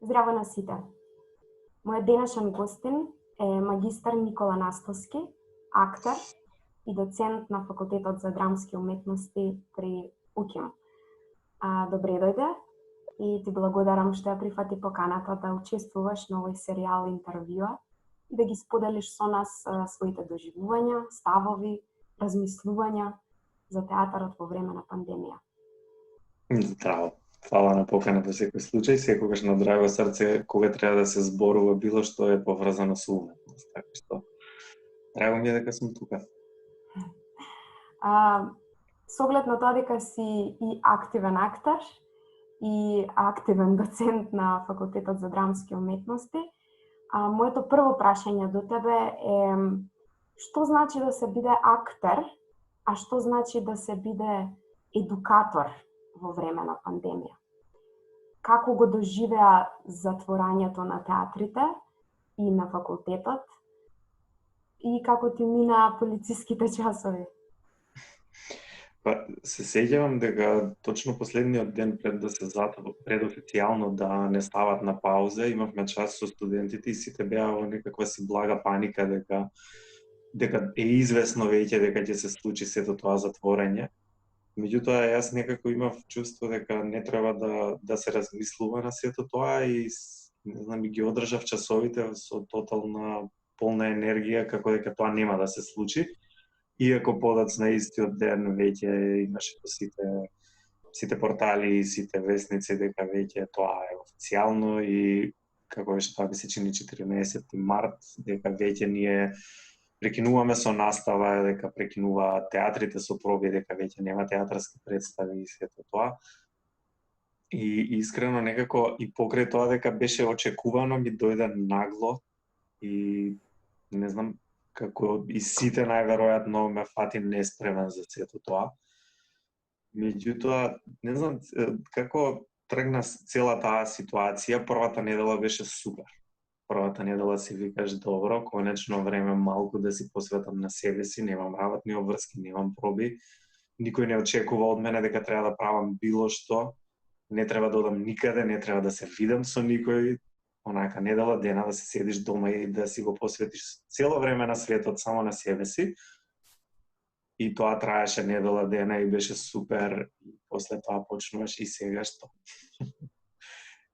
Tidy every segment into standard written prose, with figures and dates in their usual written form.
Здраво на сите! Мојот денешен гостин е магистар Никола Настовски, актер и доцент на Факултетот за драмски уметности при УКИМ. Добре дојде и ти благодарам што ја прифати поканата да учествуваш на овој серијал интервјуа и да ги споделиш со нас своите доживувања, ставови, размислувања за театарот во време на пандемија. Здраво. Фала на поканата во секој случај, секогаш на драго срце кога треба да се зборува било што е поврзано со уметност, така што драго ми е дека сум тука. Со оглед на тоа дека си и активен актер и активен доцент на Факултетот за драмски уметности, моето прво прашање до тебе е што значи да се биде актер, а што значи да се биде едукатор во време на пандемија? Како го доживеа затворањето на театрите и на факултетот и како ти мина полициските часови? Се сеќавам дека точно последниот ден пред да се пред официјално да не стават на пауза, имавме час со студентите и сите беа во некаква си блага паника дека е известно веќе дека ќе се случи сето тоа затворање. Меѓутоа, јас некако имав чувство дека не треба да се размислува на сето тоа и не знам, ги одржав часовите со тотална полна енергија како дека тоа нема да се случи. Иако подоцна истиот ден веќе имаше по сите портали и сите вестници дека веќе тоа е официјално и како беше тоа би се чини 14 март, дека веќе ние прекинуваме со настава, дека прекинуваат театрите со проби, дека веќе нема театарски представи и сето тоа. И искрено некако и покрај тоа дека беше очекувано ми дојде нагло и не знам како и сите најверојатно ме фати неспремен за сето тоа. Меѓутоа, не знам како тргна цела таа ситуација, првата недела беше супер. Првата недела си викаш добро, конечно време малку да си посветам на себе си, немам работни обврски, немам проби, никој не очекува од мене дека треба да правам било што, не треба да одам никаде, не треба да се видам со никој, онака недела дена да се седиш дома и да си го посветиш цело време на светот само на себе си. И тоа траеше недела дена и беше супер, после тоа почнуваш и сега што?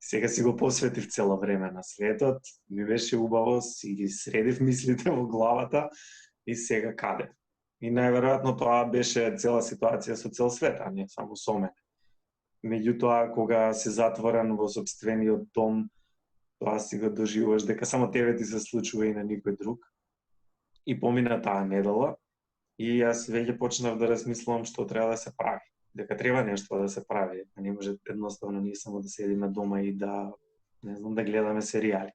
Сега си го посветив цело време на светот, ми беше убаво, си ги средив мислите во главата и сега каде? И најверојатно тоа беше цела ситуација со цел свет, а не само со мене. Меѓутоа, кога си затворен во сопствениот дом, тоа си го доживуваш дека само тебе ти се случува и на никој друг. И помина таа недела и јас веќе почнав да размислувам што треба да се прави. Дека треба нешто да се прави, не може едноставно ние само да седиме дома и да, не знам, да гледаме серијали.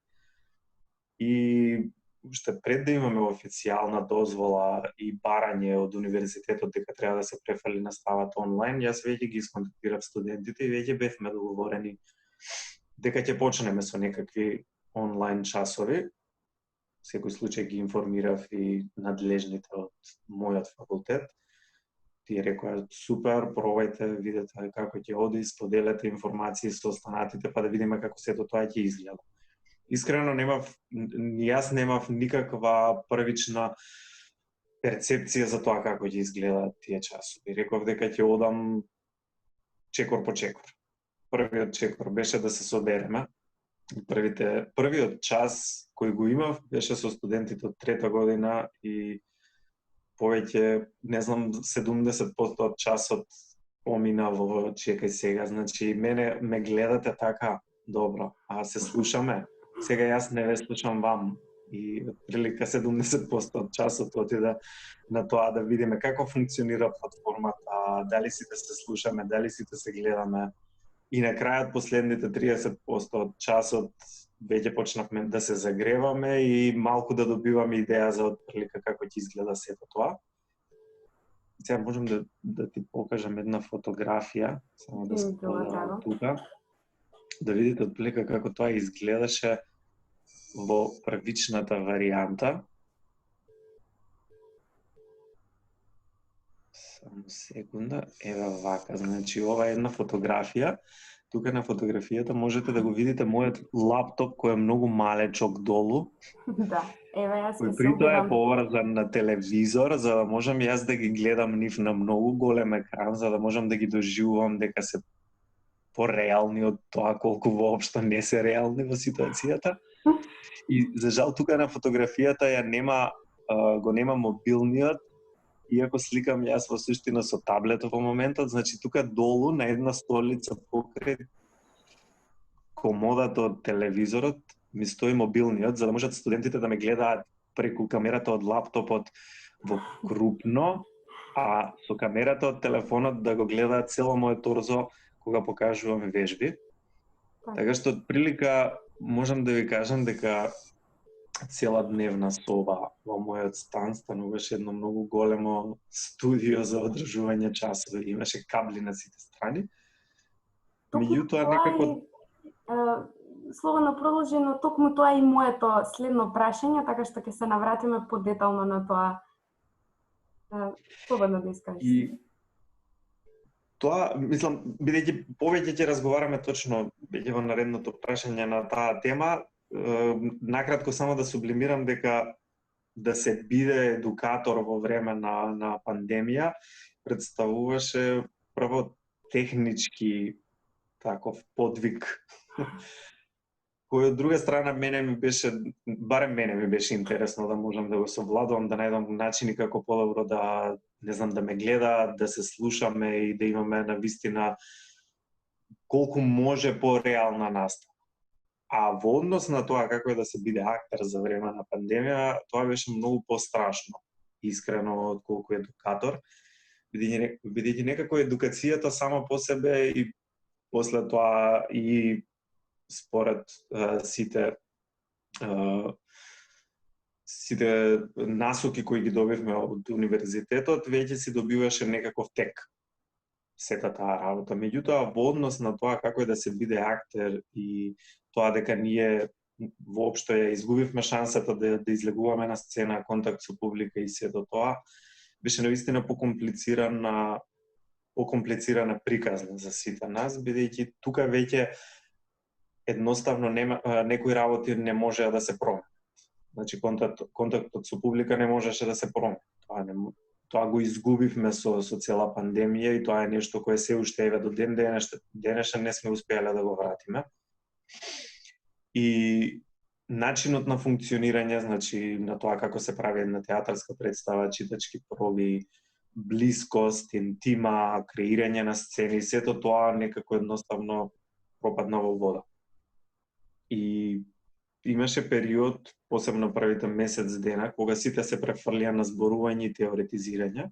И уште пред да имаме официјална дозвола и барање од универзитетот дека треба да се префали наставата онлайн, јас веќе ги исконтактирав студентите и веќе бевме договорени дека ќе почнеме со некакви онлайн часови. Секој случај ги информирав и надлежните од мојот факултет. Тие рекоа супер, пробајте, видете како ќе оди, споделете информации со останатите па да видиме како сето тоа ќе изгледа. Искрено јас немав никаква првична перцепција за тоа како ќе изгледаат тие часови. Реков дека ќе одам чекор по чекор. Првиот чекор беше да се собереме. Првиот час кој го имав беше со студентите од трета година и повеќе, не знам, 70% од часот помина во чекај сега. Значи, мене ме гледате така добро, а се слушаме. Сега јас не ве слушам вам. И прилика 70% од часот отиде на тоа да видиме како функционира платформата, дали сите се слушаме, дали сите се гледаме. И на крајот, последните 30% од часот, веќе почнавме да се загреваме и малку да добиваме идеја за отприлика како ќе изгледа сето тоа. Сега можам да ти покажам една фотографија, само да се погледам тука, да видите отприлика како тоа изгледаше во првичната варијанта. Само секунда, ева вака, значи ова е една фотографија Тука на фотографијата можете да го видите мојот лаптоп кој е многу малечок долу. Да, еве јас Кој ќе се при тоа е обидам. поврзан на телевизор, за да можам јас да ги гледам нив на многу голем екран, за да можам да ги доживувам дека се пореални од тоа колку воопшто не се реални во ситуацијата. И за жал тука на фотографијата ја нема, го нема мобилниот, иако сликам јас во суштина со таблет во моментот, значи тука долу на една столица покрај комодата од телевизорот ми стои мобилниот, за да можат студентите да ме гледаат преку камерата од лаптопот во крупно, а со камерата од телефонот да го гледаат цело моје торзо кога покажувам вежби. Така што од прилика можам да ви кажам дека цела дневна соба во мојот стан стануваше едно многу големо студио за одржување часови. Имаше кабли на сите страни. Меѓутоа некако слободно продолжи, но токму тоа е и моето следно прашање, така што ќе се навратиме подетално на тоа. Слободно да искажеш. И тоа, мислам, бидејќи повеќе ќе разговараме точно веќе во наредното прашање на таа тема, накратко само да сублимирам дека да се биде едукатор во време на пандемија представуваше прво технички таков подвиг кој од друга страна барем мене ми беше интересно да можам да го совладувам, да најдам начини како подобро да, не знам, да ме гледаат, да се слушаме и да имаме навистина колку може пореална настава. А во однос на тоа како е да се биде актер за време на пандемија, тоа беше многу пострашно, искрено, отколку едукатор, бидејќи некако едукацијата сама по себе и после тоа и според сите насоки кои ги добивме од универзитетот, веќе си добиваше некаков тек сета таа работа. Меѓутоа, во однос на тоа како е да се биде актер и тоа дека ние воопшто ја изгубивме шансата да излегуваме на сцена, контакт со публика и сето тоа, беше навистина покомплицирана приказна за сите нас, бидејќи тука веќе едноставно некои работи не можеа да се променат. Значи контактот со публика не можеше да се промени. Тоа го изгубивме со цела пандемија и тоа е нешто кое се уште еве до денешен не сме успеале да го вратиме. И начинот на функционирање, значи на тоа како се прави една театарска представа, читачки проби, блискост, интима, креирање на сцени, сето тоа некако едноставно пропадна во вода. И имаше период, посебно првите месец дена, кога сите се префрлија на зборување и теоретизирање,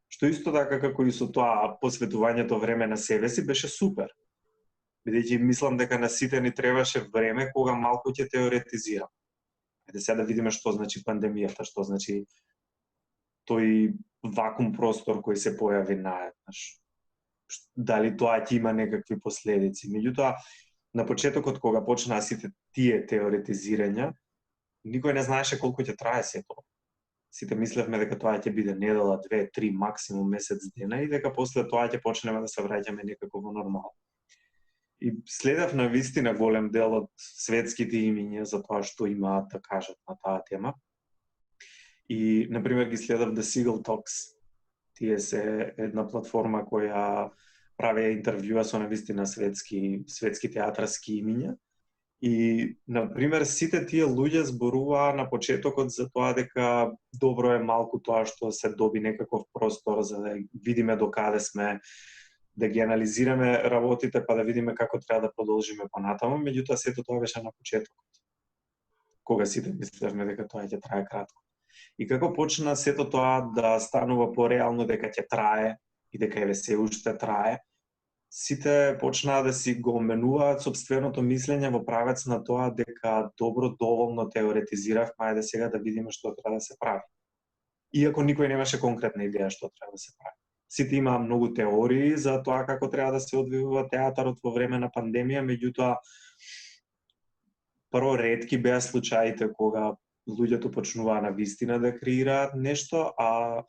што исто така како и со тоа посветувањето време на себе си беше супер. Бидејќи мислам дека на сите ни требаше време кога малку ќе теоретизирам. Ајде сега да видиме што значи пандемијата, што значи тој вакуум простор кој се појави наеднаш. Дали тоа ќе има некакви последици. Меѓутоа, на почетокот кога почнаа сите тие теоретизирања, никој не знаеше колку ќе трае сето. Сите мислевме дека тоа ќе биде недела, 2, 3, максимум месец дена и дека после тоа ќе почнеме да се враќаме некако во нормал. И следев на вистина голем дел од светските имиња за тоа што имаат да кажат на таа тема. И, например, ги следев The Seagull Talks. Тие се една платформа која прави интервјуа со навистина светски театарски имиња. И, например, сите тие луѓе зборуваа на почетокот за тоа дека добро е малку тоа што се доби некаков простор за да видиме докаде сме, да ги анализираме работите, па да видиме како треба да продолжиме понатаму, меѓутоа сето тоа беше на почетокот, кога сите мислевме дека тоа ќе трае кратко. И како почна сето тоа да станува пореално дека ќе трае и дека еве се уште трае, сите почнаа да си го оменуваат сопственото мислење во правец на тоа дека добро доволно теоретизиравме, ајде сега да видиме што треба да се прави. Иако никој немаше конкретна идеја што треба да се прави. Сите имаа многу теории за тоа како треба да се одвива театарот во време на пандемија, меѓутоа прво ретки беа случаите кога луѓето почнуваа на вистина да креираат нешто, а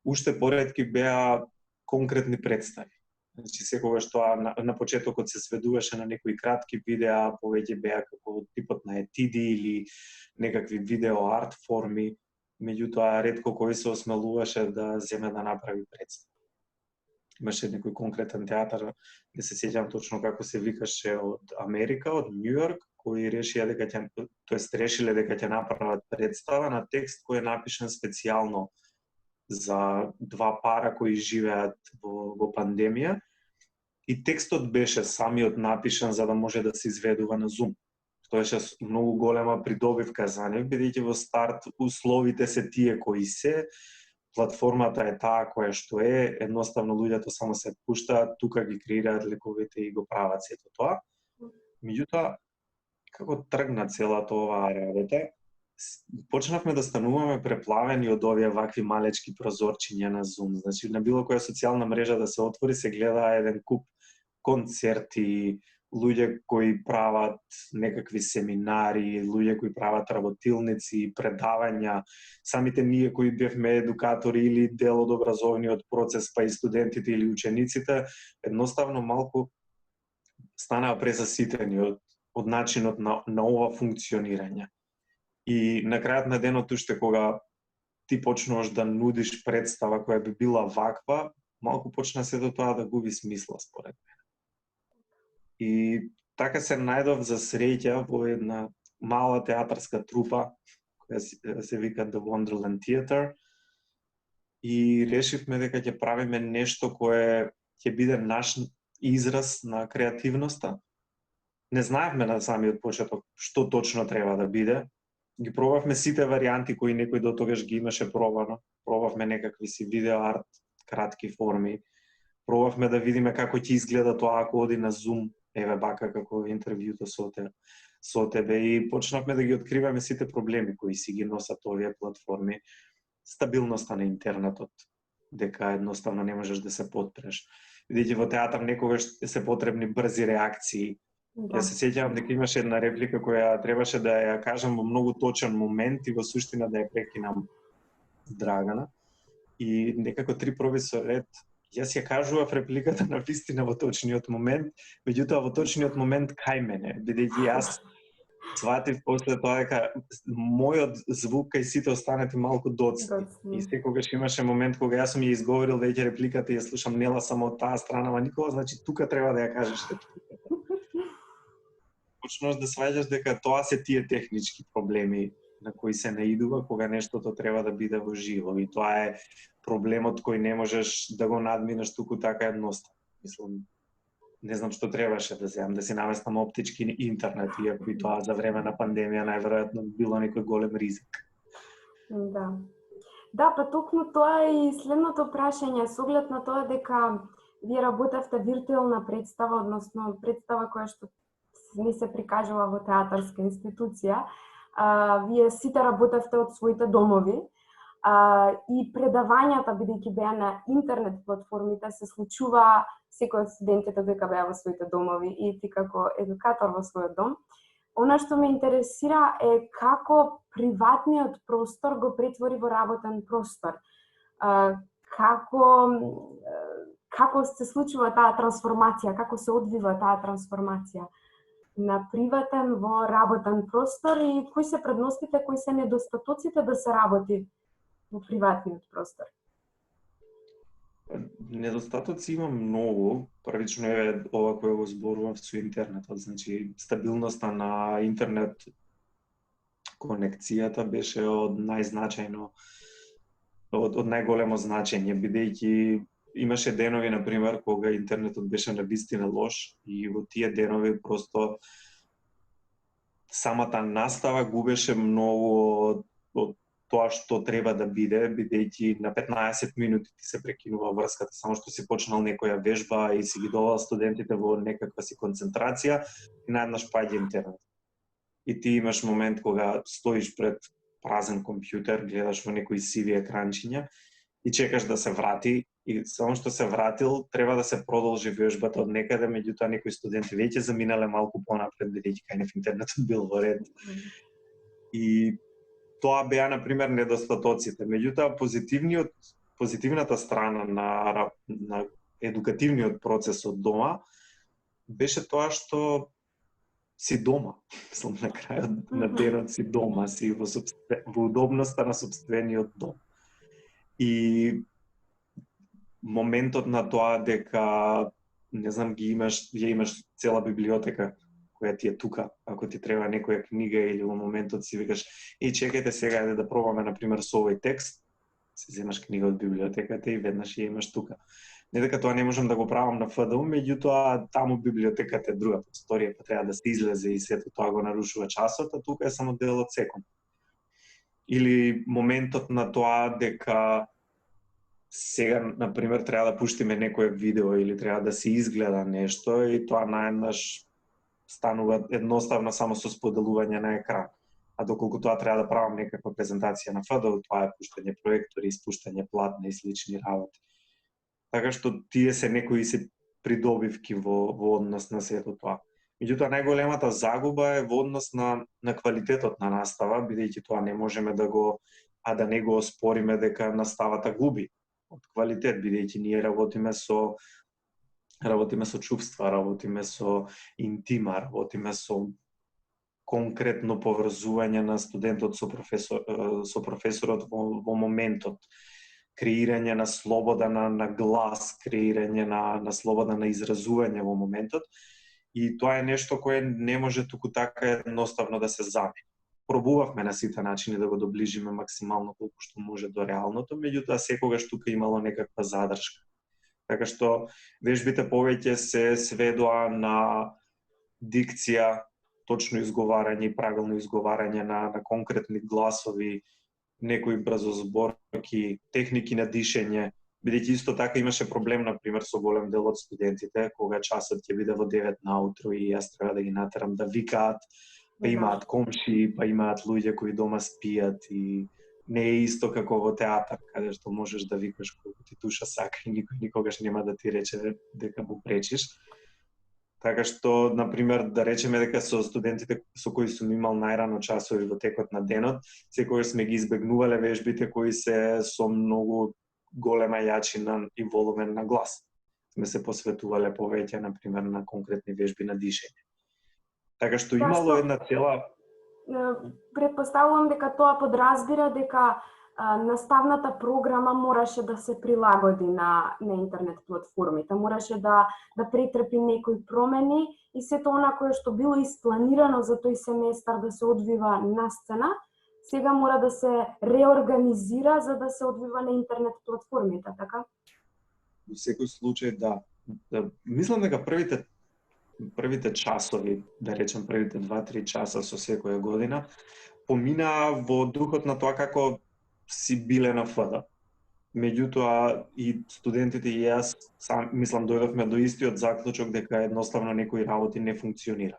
уште поретки беа конкретни представи. Значи секогаш тоа на почетокот се сведуваше на некои кратки видеа, повеќе беа како типот на етиди или некакви видео арт форми, меѓутоа ретко кој се осмелуваше да земе да направи представа. Имаше некој конкретен театар, не се сеќавам точно како се викаше, од Америка, од Њу Йорк, кои решиле дека ќе направат представа на текст кој е напишан специјално за два пара кои живеат во пандемија, и текстот беше самиот напишан за да може да се изведува на Zoom. Тоа беше многу голема придобивка за нив, бидејќи во старт условите се тие кои се, платформата е таа која што е, едноставно луѓето само се пуштаат, тука ги креираат ликовите и го прават сето тоа. Меѓутоа, како тргна целата оваа работа, почнавме да стануваме преплавени од овие вакви малечки прозорчиња на Zoom. Значи, на било која социјална мрежа да се отвори, се гледа еден куп концерти, луѓе кои прават некакви семинари, луѓе кои прават работилници, предавања, самите ние кои бевме едукатори или дел од образовниот процес, па и студентите или учениците, едноставно малку станаа презаситени од начинот на ова функционирање. И на крајот на денот, уште кога ти почнуваш да нудиш представа која би била ваква, малку почна сето тоа да губи смисла според мене. И така се најдов за среќа во една мала театарска трупа која се вика The Wonderland Theatre, и решивме дека ќе правиме нешто кое ќе биде наш израз на креативноста. Не знаевме на самиот почеток што точно треба да биде. Ги пробавме сите варијанти кои некој до тогаш ги имаше пробано. Пробавме некакви си видео арт, кратки форми. Пробавме да видиме како ќе изгледа тоа ако оди на Zoom, еве бака како интервјуто со тебе, и почнавме да ги откриваме сите проблеми кои си ги носат овие платформи. Стабилноста на интернетот, дека едноставно не можеш да се потпреш. Бидејќи во театар некогаш се потребни брзи реакции. Да. Јас се сеќавам дека имаше една реплика која требаше да ја кажам во многу точен момент и во суштина да ја прекинам Драгана. И некако 3 проби со ред, јас ја кажував репликата на вистина во точниот момент, меѓутоа во точниот момент кај мене, бидејќи јас сватив после тоа дека мојот звук кај сите останати малку доцни. И секогаш имаше момент кога јас сум ја изговорил веќе репликата и ја слушам Нела само од таа страна, ама Никола, значи тука треба да ја кажеш репликата. Почнуваш да сваќаш дека тоа се тие технички проблеми на кои се наидува кога нештото треба да биде во живо, и тоа е проблемот кој не можеш да го надминеш туку така едноставно. Мислам, не знам што требаше да земам, да си наместам оптички интернет, иако и тоа за време на пандемија најверојатно било некој голем ризик. Да. Да, па токму тоа е и следното прашање, со оглед на тоа дека вие работевте виртуелна представа, односно представа која што не се прикажува во театарска институција, вие сите работевте од своите домови, и предавањата, бидејќи беа на интернет платформите, се случува секој од студентите дека беа во своите домови и ти како едукатор во својот дом. Она што ме интересира е како приватниот простор го претвори во работен простор. Како се случува таа трансформација, како се одвива таа трансформација на приватен во работен простор и кои се предностите, кои се недостатоците да се работи во приватниот простор? Недостатоци има многу. Првично е ова кој го зборував со интернетот, значи стабилноста на интернет конекцијата беше од најголемо значење, бидејќи имаше денови, например, кога интернетот беше на вистина лош и во тие денови просто самата настава губеше многу од тоа што треба да биде, бидејќи на 15 минути ти се прекинува врската, само што си почнал некоја вежба и си ги довел студентите во некаква си концентрација и наеднаш паѓа интернет. И ти имаш момент кога стоиш пред празен компјутер, гледаш во некои сиви екранчиња и чекаш да се врати, и само што се вратил, треба да се продолжи вежбата од некаде, меѓутоа некои студенти веќе заминале малку понапред, бидејќи кај нив интернетот бил во ред. И тоа беа, например, недостатоците. Меѓутоа, позитивната страна на едукативниот процес од дома беше тоа што си дома. Мислам, на крајот на денот си дома, си во удобноста на собствениот дом. И моментот на тоа дека не знам, ја имаш цела библиотека која ти е тука, ако ти треба некоја книга или во моментот си викаш, чекајте сега ајде да пробаме на пример со овој текст, си земаш книга од библиотеката и веднаш ја имаш тука. Не дека тоа не можам да го правам на ФДУ, меѓутоа таму библиотеката е друга просторија, па треба да се излезе и сето тоа го нарушува часот, а тука е само дел од секонд. Или моментот на тоа дека сега, например, треба да пуштиме некое видео или треба да се изгледа нешто и тоа наеднаш станува едноставно само со споделување на екран. А доколку тоа треба да правам некаква презентација на ФДУ, тоа е пуштање проектори, испуштање платна и слични работи. Така што тие се некои се придобивки во однос на сето тоа. Меѓутоа, најголемата загуба е во однос на квалитетот на настава, бидејќи тоа не можеме да не го оспориме дека наставата губи од квалитет, бидејќи ние работиме со чувства, работиме со интима, работиме со конкретно поврзување на студентот со професорот во моментот, креирање на слобода на глас, креирање на слобода на изразување во моментот, и тоа е нешто кое не може туку така едноставно да се замени. Пробувавме на сите начини да го доближиме максимално колку што може до реалното, меѓутоа секогаш тука имало некаква задршка. Така што вежбите повеќе се сведоа на дикција, точно изговарање и правилно изговарање на конкретни гласови, некои брзозборки, техники на дишење, бидејќи исто така имаше проблем, например, со голем дел од студентите, кога часот ќе биде во 9 наутро и јас треба да ги натерам да викаат, па имаат комши, па имаат луѓе кои дома спијат и не е исто како во театар, каде што можеш да викаш колку ти душа сака и никој никогаш нема да ти рече дека му пречиш. Така што, например, да речеме дека со студентите со кои сум имал најрано часови во текот на денот, секогаш сме ги избегнувале вежбите кои се со многу голема јачина и волумен на глас. Сме се посветувале повеќе, например, на конкретни вежби на дишење. Така што имало една цела... Претпоставувам дека тоа подразбира дека наставната програма мораше да се прилагоди на интернет платформите, мораше да претрпи некои промени и сето она кое што било испланирано за тој семестар да се одвива на сцена, сега мора да се реорганизира за да се одвива на интернет платформите, така? Во секој случај, да. Мислам дека првите часови, да речем првите 2-3 часа со секоја година, поминаа во духот на тоа како си биле на ФД. Меѓутоа и студентите и јас мислам дојдовме до истиот заклучок дека едноставно некои работи не функционира.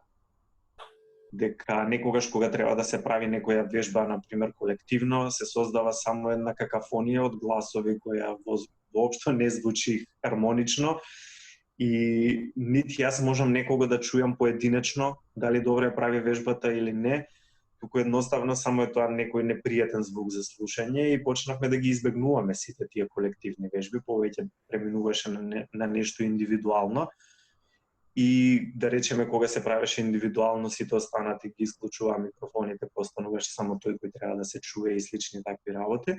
Дека некогаш кога треба да се прави некоја вежба, например колективно, се создава само една какафонија од гласови која воопшто не звучи хармонично и нити јас можам некого да чујам поединечно дали добро прави вежбата или не. Туку едноставно само е тоа некој непријатен звук за слушање и почнавме да ги избегнуваме сите тие колективни вежби, повеќе преминуваше на нешто индивидуално и да речеме кога се правеше индивидуално сите останати ги исклучуваа микрофоните, постануваше само тој кој треба да се чуе и слични такви работи,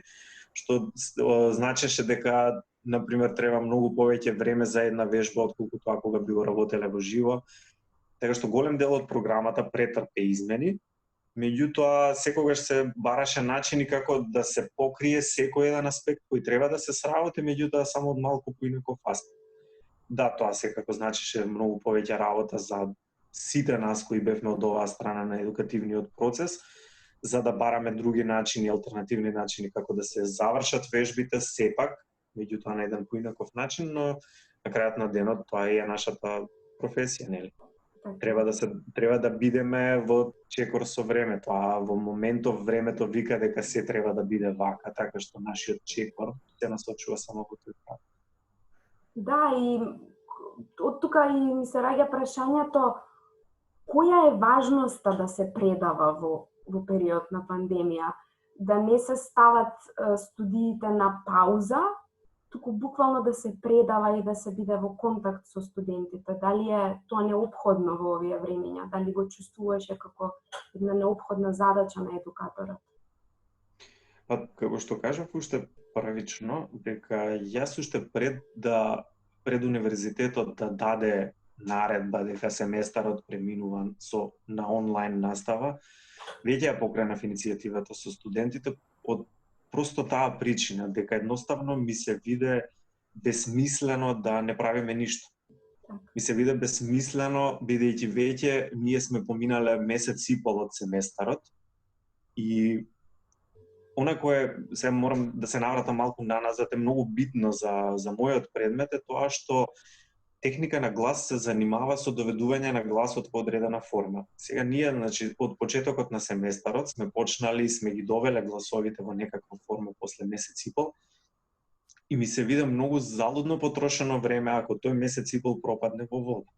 што значеше дека например треба многу повеќе време за една вежба отколку тоа кога би го работеле во живо. Така што голем дел од програмата претрпе измени. Меѓутоа, секогаш се бараше начини како да се покрие секој еден аспект кој треба да се сработи, меѓутоа само од малку поинаков аспект. Да, тоа секако значеше многу повеќе работа за сите нас кои бевме од оваа страна на едукативниот процес, за да бараме други начини, алтернативни начини како да се завршат вежбите сепак, меѓутоа на еден поинаков начин, но на крајот на денот тоа е нашата професија, нели? Треба да бидеме во чекор со времето, а во моментов времето вика дека се треба да биде вака, така што нашиот чекор се насочува само во тој правец. Да, и од тука и ми се раѓа прашањето која е важноста да се предава во период на пандемија, да не се стават студиите на пауза, туку буквално да се предава и да се биде во контакт со студентите. Дали е тоа неопходно во овие времиња? Дали го чувствуваше како една неопходна задача на едукаторот? Па, како што кажав уште првично, дека јас уште пред универзитетот да даде наредба дека семестарот преминува на онлайн настава, веќе ја покренав иницијативата со студентите од просто таа причина, дека едноставно ми се виде безсмислено да не правиме ништо. Ми се виде безсмислено, бидејќи веќе ние сме поминале месец и пол од семестарот и она кое се морам да се навратам малку наназад е многу битно за мојот предмет е тоа што техника на глас се занимава со доведување на гласот во одредена форма. Сега ние, значи, од почетокот на семестарот сме почнали и сме ги довеле гласовите во некаква форма после месец и пол. И ми се виде многу залудно потрошено време ако тој месец и пол пропадне во вода.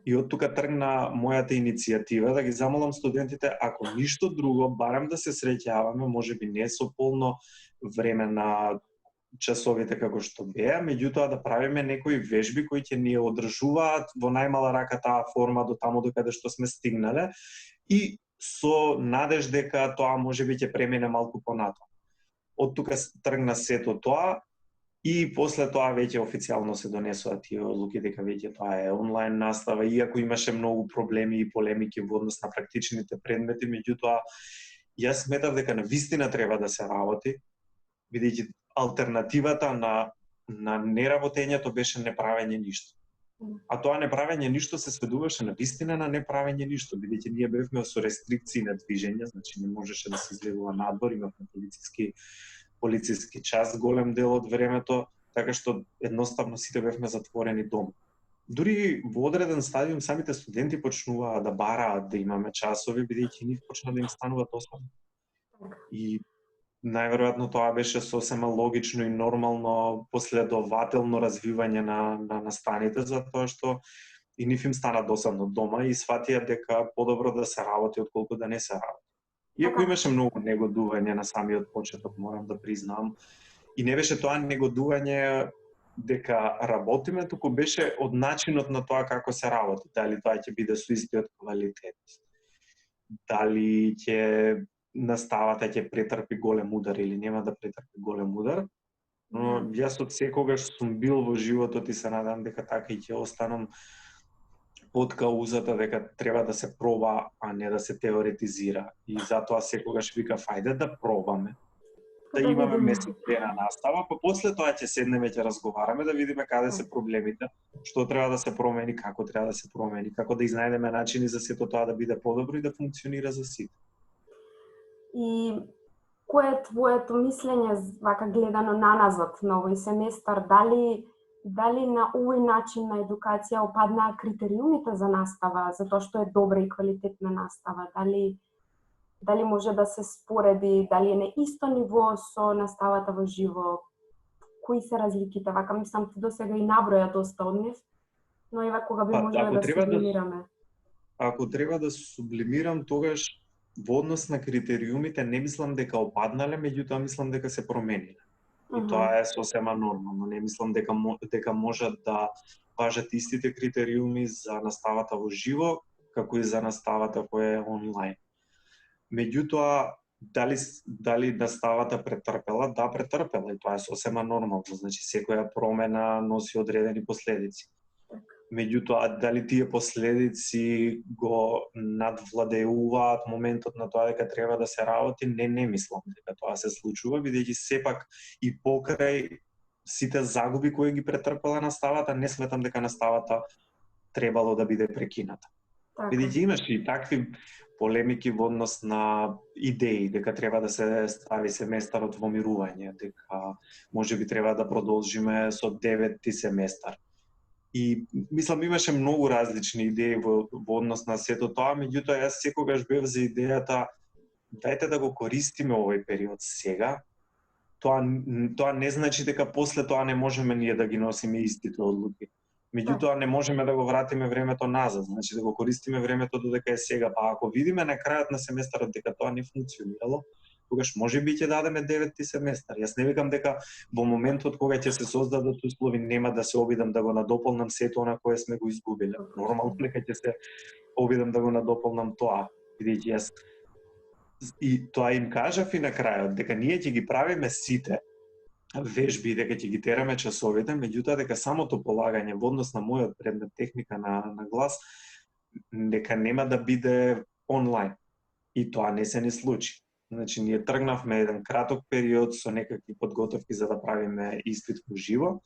И од тука тргна мојата иницијатива да ги замолам студентите, ако ништо друго, барем да се среќаваме, можеби не со полно време на часовите како што беа, меѓутоа да правиме некои вежби кои ќе ни одржуваат во најмала рака таа форма до таму до каде што сме стигнале и со надеж дека тоа можеби ќе премине малку понатаму. Од тука тргна сето тоа и после тоа веќе официјално се донесоа тие одлуки дека веќе тоа е онлайн настава, иако имаше многу проблеми и полемики во однос на практичните предмети, меѓутоа јас сметав дека навистина треба да се работи, бидејќи алтернативата на неработењето беше неправење ништо. А тоа неправење ништо се сведуваше навистина на неправење ништо, бидејќи ние бевме со рестрикции на движење, значи не можеше да се излегува надвор, имавме полициски час голем дел од времето, така што едноставно сите бевме затворени дома. Дури во одреден стадиум самите студенти почнуваа да бараат да имаме часови, бидејќи нив почна да им станува досадно. И најверојатно тоа беше сосема логично и нормално последователно развивање на настаните, затоа што и нив им стана досадно дома и сватија дека подобро да се работи отколку да не се работи. Иако имаше многу негодување на самиот почеток, морам да признам, и не беше тоа негодување дека работиме, туку беше од начинот на тоа како се работи, дали тоа ќе биде со истиот квалитет, дали ќе наставата ќе претрпи голем удар или нема да претрпи голем удар. Но јас од секогаш сум бил во животот и се надам дека така и ќе останам под каузата дека треба да се проба, а не да се теоретизира. И затоа секогаш викав ајде да пробаме. Да имаме месец дена настава, па после тоа ќе седнеме, ќе разговараме да видиме каде се проблемите, што треба да се промени, како треба да се промени, како да изнајдеме начини за сето тоа да биде подобро и да функционира за сите. И кое е твоето мислење вака гледано наназад на овој семестар? Дали на овој начин на едукација опаднаа критериумите за настава, затоа што е добра и квалитетна настава? Дали може да се спореди, дали е на исто ниво со наставата во живо? Кои се разликите? Вака мислам ти досега и наброја доста од нив, но ева кога би можеле да сублимираме. Ако треба да сублимирам, тогаш во однос на критериумите не мислам дека опаднале, меѓутоа мислам дека се промениле. И тоа е сосема нормално. Не мислам дека можат да важат истите критериуми за наставата во живо, како и за наставата која е онлайн. Меѓутоа, дали наставата претрпела? Да, претрпела и тоа е сосема нормално. Значи, секоја промена носи одредени последици. Меѓутоа, дали тие последици го надвладеуваат моментот на тоа дека треба да се работи, не мислам дека тоа се случува, бидејќи сепак и покрај сите загуби кои ги претрпела наставата, не сметам дека наставата требало да биде прекината. Бидејќи имаше и такви полемики во однос на идеи, дека треба да се стави семестарот во мирување, дека можеби треба да продолжиме со 9-ти семестар. И мислам имаше многу различни идеи во однос на сето тоа, меѓутоа јас секогаш бев за идејата дајте да го користиме овој период сега. Тоа не значи дека после тоа не можеме ние да ги носиме истите одлуки. Меѓутоа не можеме да го вратиме времето назад, значи да го користиме времето додека е сега. Па ако видиме на крајот на семестарот дека тоа не функционирало, тогаш можеби ќе дадеме 9-ти семестар. Јас не викам дека во моментот кога ќе се создадат услови нема да се обидам да го надополнам сето она кое сме го изгубиле. Нормално дека ќе се обидам да го надополнам тоа, бидејќи јас и тоа им кажав и на крајот дека ние ќе ги правиме сите вежби, дека ќе ги тераме часовите, меѓутоа дека самото полагање во однос на мојот предмет техника на глас дека нема да биде онлайн. И тоа не се ни случи. Значи, ние тргнавме еден краток период со некакви подготовки за да правиме испит во живо,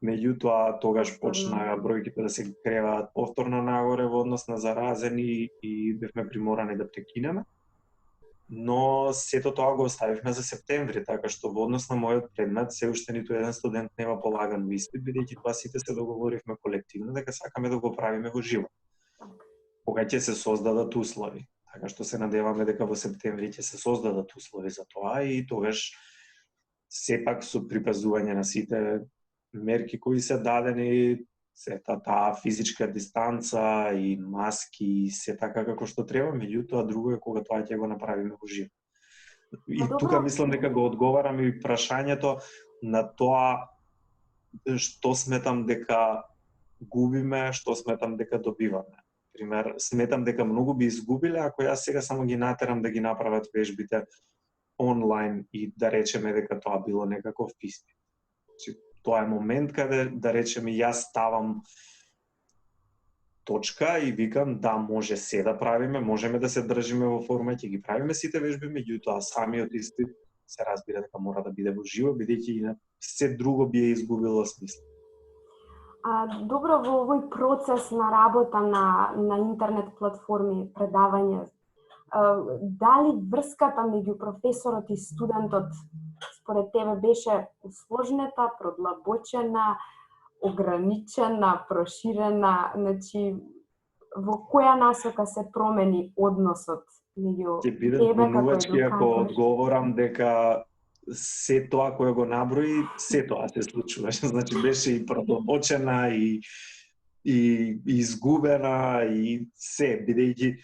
меѓутоа тогаш почнаа бројките да се креваат повторно нагоре во однос на заразени и бевме приморани да прекинеме. Но сето тоа го оставивме за септември, така што во однос на мојот предмет се уште ниту еден студент нема полаган испит, бидејќи тоа сите се договоривме колективно дека сакаме да го правиме во живо. Кога ќе се создадат услови. Така што се надеваме дека во септември ќе се создадат услови за тоа и тогаш сепак со припазување на сите мерки кои се дадени, сета таа физичка дистанца и маски и се така како што треба, меѓутоа друго е кога тоа ќе го направиме во живо. И тука мислам дека го одговарам и прашањето на тоа што сметам дека губиме, што сметам дека добиваме. Пример, сметам дека многу би изгубиле ако јас сега само ги натерам да ги направат вежбите онлайн и да речеме дека тоа било некаков испит. Тоа е момент каде, да речеме, јас ставам точка и викам да може се да правиме, можеме да се држиме во форма, ќе ги правиме сите вежби, меѓутоа самиот испит се разбира дека мора да биде во живо, бидејќи се друго би изгубило смисла. Добро, во овој процес на работа на интернет платформи, предавање, дали врската меѓу професорот и студентот според тебе беше усложнета, продлабочена, ограничена, проширена, значи во која насока се промени односот меѓу тебе како едукатор? Ќе биде бунувачки ако одговорам дека се тоа кое го наброи, се тоа се случуваше. Значи беше и продлабочена и изгубена и се, бидејќи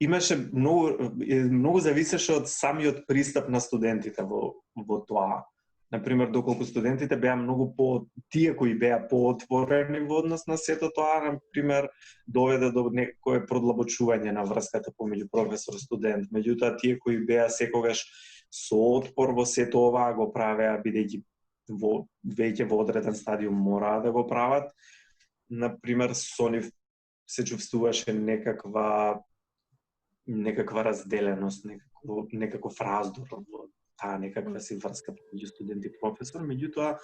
имаше многу зависеше од самиот пристап на студентите во тоа. Например, доколку студентите беа многу тие кои беа поотворени во однос на сето тоа, например, доведе до некое продлабочување на врската помеѓу професор и студент. Меѓутоа, тие кои беа секогаш со отпор во сето ова го правеа, бидејќи веќе во одреден стадиум мораа да го прават. Например, со нив се чувствуваше некаква разделеност, некаков раздор во таа некаква си врска меѓу студент и професор, меѓутоа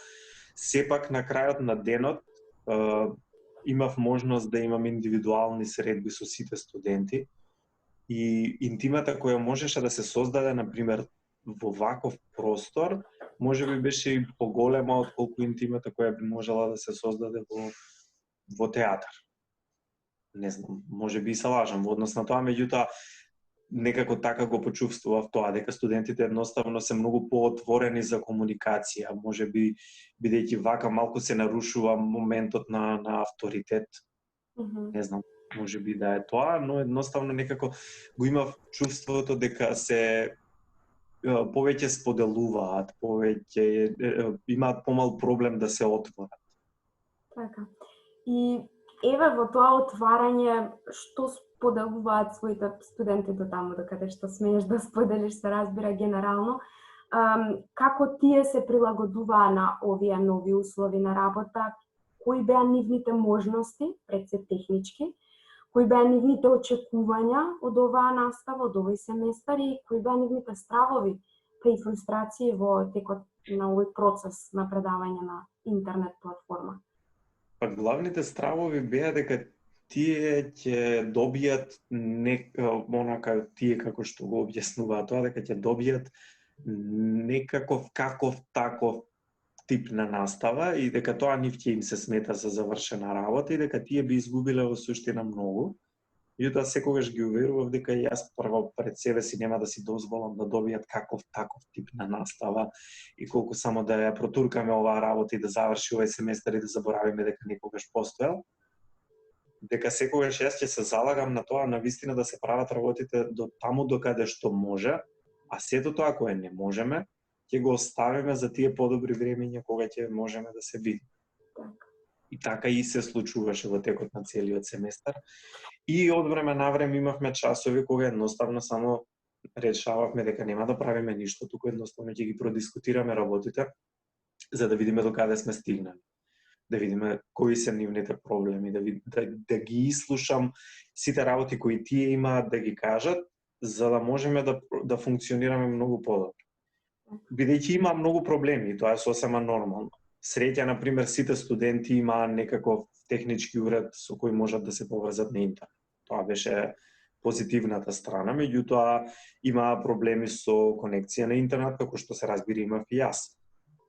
сепак на крајот на денот имав можност да имам индивидуални средби со сите студенти и интимата која можеше да се создаде, например, во ваков простор, можеби беше и поголема отколку интимата која би можела да се создаде во театар. Не знам, можеби и се лажам во однос на тоа, меѓутоа некако така го почувствував тоа, дека студентите едноставно се многу поотворени за комуникација, можеби бидејќи вака малку се нарушува моментот на авторитет. Не знам, можеби да е тоа, но едноставно некако го имав чувството дека се повеќе споделуваат, повеќе имаат помал проблем да се отворат. Така. И еве во тоа отварање, што споделуваат своите студенти до таму, докаде што смееш да споделиш, се разбира генерално, како тие се прилагодуваа на овие нови услови на работа, кои беа нивните можности, пред се технички, кои беа нивните очекувања од оваа настава, од овој семестар и кои беа нивните стравови и фрустрации во текот на овој процес на предавање на интернет платформа? Па главните стравови беа дека тие ќе добијат онака тие како што го објаснуваат тоа, дека ќе добијат некаков таков тип на настава и дека тоа нив ќе им се смета за завршена работа и дека тие би изгубиле во суштина многу. Меѓутоа секогаш ги уверував дека јас прво пред себе си нема да си дозволам да добијат таков тип на настава и колку само да ја протуркаме оваа работа и да заврши овој семестар и да заборавиме дека некогаш постоел. Дека секогаш јас ќе се залагам на тоа навистина да се прават работите до таму докаде што може, А сето тоа кое не можеме, ќе го оставиме за тие подобри времења кога ќе можеме да се видиме. И така и се случуваше во текот на целиот семестар. И од време на време имавме часови кога едноставно само решававме дека нема да правиме ништо, туку едноставно ќе ги продискутираме работите за да видиме до каде сме стигнали. Да видиме кои се нивните проблеми, да ги изслушам сите работи кои тие имаат да ги кажат, за да можеме да функционираме многу подобро. Бидејќи има многу проблеми, тоа е сосема нормално. Среќа, например, сите студенти имаа некаков технички уред со кој можат да се поврзат на интернет. Тоа беше позитивната страна, меѓутоа имаа проблеми со конекција на интернет, како што се разбира имав и јас.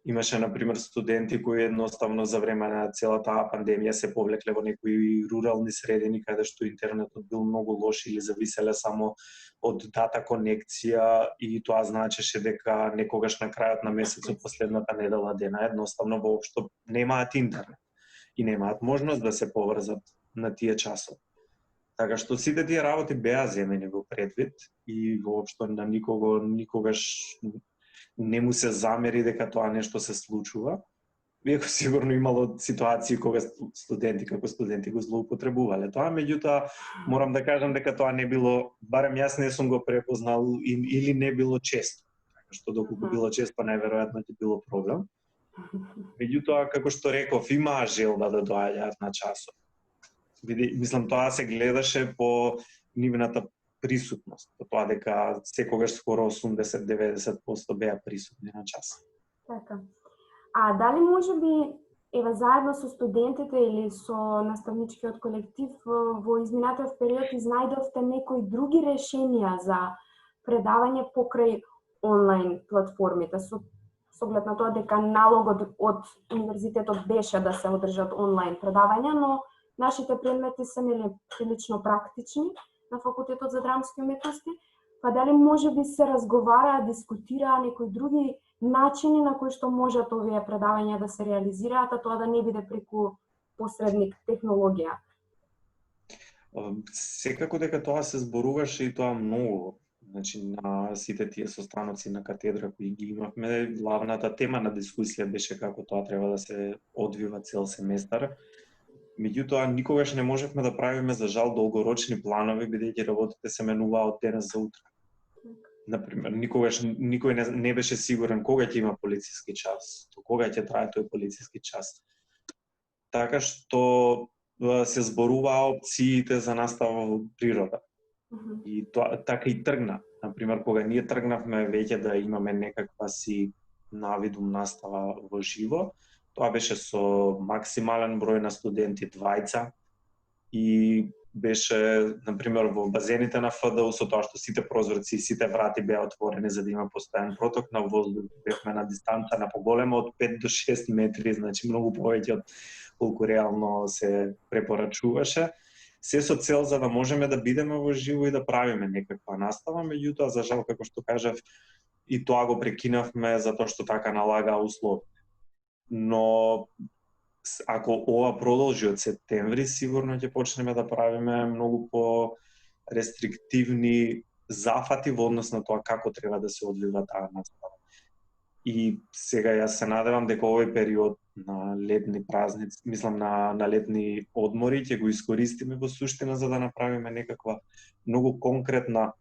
Имаше, например, студенти кои едноставно за време на целата пандемија се повлекле во некои рурални средини каде што интернетот бил многу лош или зависеле само од дата конекција и тоа значеше дека некогаш на крајот на месецот, последната недела дена, едноставно воопшто немаат интернет и немаат можност да се поврзат на тие часови. Така што сите тие работи беа земени во предвид и воопшто на никогаш не му се замери дека тоа нешто се случува. Иако сигурно имало ситуации кога студенти го злоупотребувале тоа, меѓутоа морам да кажам дека тоа не било, барем јас не сум го препознал или не било често. Така што доколку било често, најверојатно ќе било проблем. Меѓутоа, како што реков, имаа желба да доаѓаат на часот. Мислам, тоа се гледаше по нивната присутност, по тоа дека секогаш скоро 80-90% беа присутни на час. Така. А дали можеби заедно со студентите или со наставничкиот колектив во изминатиот период изнајдовте некои други решенија за предавање покрај онлайн платформите, со оглед на тоа дека налогот од универзитетот беше да се одржат онлайн предавања, но нашите предмети се прилично практични на факултетот за драмски уметности, па дали можеби се разговараа, дискутираа некои други начини на кои што можат овие предавања да се реализираат, а тоа да не биде преку посредник технологија? Секако дека тоа се зборуваше и тоа многу. Значи, на сите тие состаноци на катедра кои ги имавме, главната тема на дискусија беше како тоа треба да се одвива цел семестар. Меѓутоа, никогаш не можевме да правиме, за жал, долгорочни планови, бидејќи работите се менуваа од денес за утре. Например, никој не беше сигурен кога ќе има полициски час, кога ќе трае тој полициски час. Така што се зборуваа опциите за настава во природа. И тоа така и тргна. Например, кога ние тргнавме веќе да имаме некаква си навидум настава во живо, тоа беше со максимален број на студенти 2 и беше, например, во базените на ФДУ со тоа што сите прозорци и сите врати беа отворени за да има постојан проток на воздух, бевме на дистанца на поголема од 5 до 6 метри, значи многу повеќе од колку реално се препорачуваше. Се со цел за да можеме да бидеме во живо и да правиме некаква настава, меѓутоа, за жал, како што кажав, и тоа го прекинавме затоа што така налага услови. Но ако ова продолжи од септември, сигурно ќе почнеме да правиме многу по рестриктивни зафати во однос на тоа како треба да се одвива таа настава. И сега јас се надевам дека овој период на летни празници, мислам на летни одмори, ќе го искористиме во суштина за да направиме некаква многу конкретна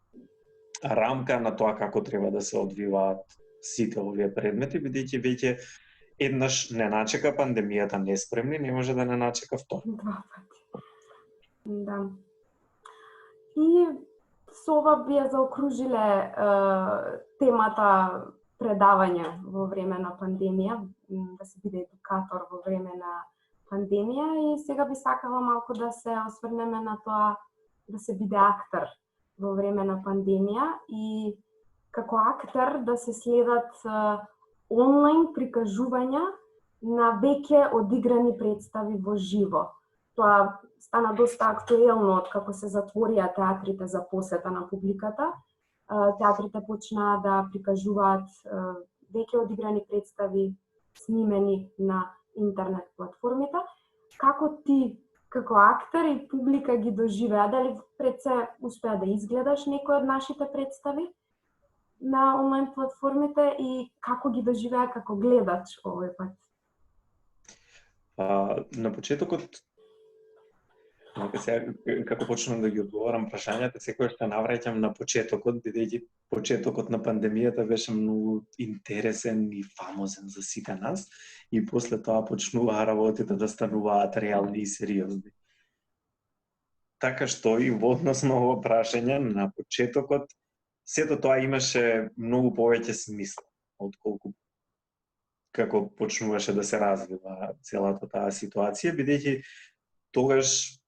рамка на тоа како треба да се одвиваат сите овие предмети, бидејќи веќе еднаш не начека пандемијата неспремни, не може да не начека втор. Да. И со ова би заокружиле темата предавања во време на пандемија, да се биде едукатор во време на пандемија, и сега би сакала малку да се осврнеме на тоа да се биде актер во време на пандемија и како актер да се следат онлайн прикажувања на веќе одиграни представи во живо. Тоа стана доста актуелно од како се затворија театрите за посета на публиката. Театрите почнаа да прикажуваат веќе одиграни представи снимени на интернет платформите. Како ти, како актер и публика ги доживеа? Дали пред се успеа да изгледаш некој од нашите представи? на онлайн платформите и како ги доживеа како гледач овој пат? На почетокот, сега, како почнам да ги одговарам прашањата, секогаш се навраќам на почетокот, бидејќи почетокот на пандемијата беше многу интересен и фамозен за сите нас, и после тоа почнуваа работите да стануваат реални и сериозни. Така што и во однос на ова прашање, на почетокот, сето тоа имаше многу повеќе смисла, отколку како почнуваше да се развива целата таа ситуација, бидејќи тогаш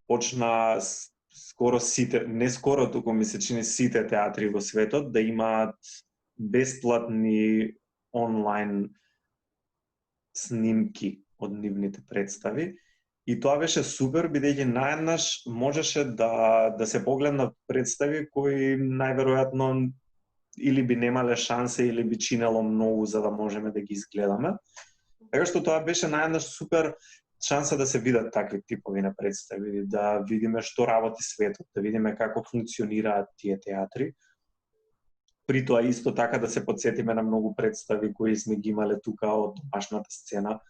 почна скоро сите, не скоро, туку ми се чини сите театри во светот да имаат бесплатни онлайн снимки од нивните представи. И тоа беше супер, бидејќи наеднаш можеше да се погледнат представи кои најверојатно или би немале шанса или би чинело многу за да можеме да ги изгледаме. Така што тоа беше наеднаш супер шанса да се видат такви типови на представи, да видиме што работи светот, да видиме како функционираат тие театри. При тоа исто така да се потсетиме на многу представи кои сме ги имале тука од домашната сцена.